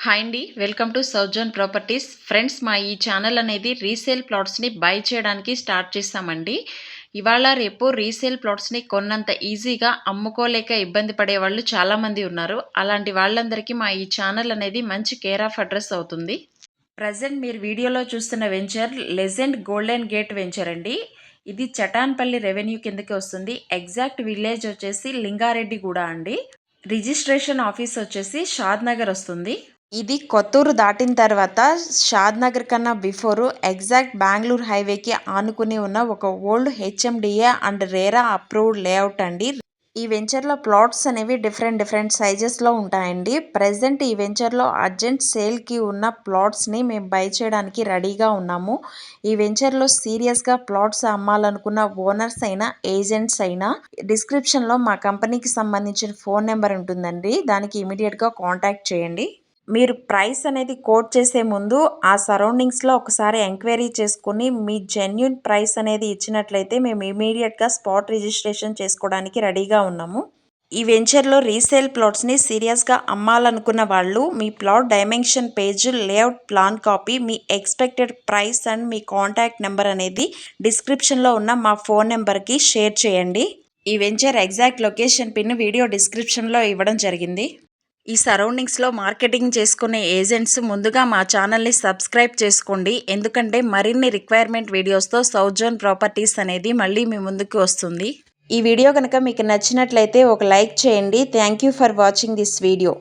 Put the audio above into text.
Hi అండి, welcome to సౌజన్ properties. Friends, మా ఈ ఛానల్ అనేది రీసేల్ ప్లాట్స్ని బై చేయడానికి స్టార్ట్ చేస్తామండి. ఇవాళ రేపు రీసేల్ ప్లాట్స్ని కొన్నంత ఈజీగా అమ్ముకోలేక ఇబ్బంది పడే వాళ్ళు చాలామంది ఉన్నారు. అలాంటి వాళ్ళందరికీ మా ఈ ఛానల్ అనేది మంచి కేర్ ఆఫ్ అడ్రస్ అవుతుంది. ప్రజెంట్ మీరు వీడియోలో చూస్తున్న venture legend golden gate venture అండి. ఇది చటాన్పల్లి రెవెన్యూ కిందకి వస్తుంది. ఎగ్జాక్ట్ విలేజ్ వచ్చేసి లింగారెడ్డిగూడ అండి. రిజిస్ట్రేషన్ ఆఫీస్ వచ్చేసి షాద్ నగర్ వస్తుంది. ఇది కొత్తూరు దాటిన తర్వాత షాద్ నగర్ కన్నా బిఫోరు ఎగ్జాక్ట్ బెంగళూరు హైవేకి ఆనుకుని ఉన్న ఒక old HMDA and RERA approved layout అండి. ఈ వెంచర్లో ప్లాట్స్ అనేవి డిఫరెంట్ సైజెస్లో ఉంటాయండి. ప్రజెంట్ ఈ వెంచర్లో అర్జెంట్ సేల్కి ఉన్న ప్లాట్స్ని మేము బై చేయడానికి రెడీగా ఉన్నాము. ఈ వెంచర్లో సీరియస్గా ప్లాట్స్ అమ్మాలనుకున్న ఓనర్స్ అయినా ఏజెంట్స్ అయినా డిస్క్రిప్షన్లో మా కంపెనీకి సంబంధించిన ఫోన్ నెంబర్ ఉంటుందండి. దానికి ఇమీడియట్గా కాంటాక్ట్ చేయండి. మీరు ప్రైస్ అనేది కోట్ చేసే ముందు ఆ సరౌండింగ్స్లో ఒకసారి ఎంక్వైరీ చేసుకుని మీ జెన్యున్ ప్రైస్ అనేది ఇచ్చినట్లయితే మేము ఇమీడియట్గా స్పాట్ రిజిస్ట్రేషన్ చేసుకోవడానికి రెడీగా ఉన్నాము. ఈ వెంచర్లో రీసేల్ ప్లాట్స్ని సీరియస్గా అమ్మాలనుకున్న వాళ్ళు మీ plot dimension page, layout plan copy, మీ ఎక్స్పెక్టెడ్ ప్రైస్ అండ్ మీ కాంటాక్ట్ నెంబర్ అనేది డిస్క్రిప్షన్లో ఉన్న మా ఫోన్ నెంబర్కి షేర్ చేయండి. ఈ venture exact location pin video డిస్క్రిప్షన్లో ఇవ్వడం జరిగింది. ఈ సరౌండింగ్స్లో మార్కెటింగ్ చేసుకునే ఏజెంట్స్ ముందుగా మా ఛానల్ని సబ్స్క్రైబ్ చేసుకోండి. ఎందుకంటే మరిన్ని రిక్వైర్మెంట్ వీడియోస్తో సౌజన్ ప్రాపర్టీస్ అనేది మళ్ళీ మీ ముందుకు వస్తుంది. ఈ వీడియో కనుక మీకు నచ్చినట్లయితే ఒక లైక్ చేయండి. Thank you for watching this video.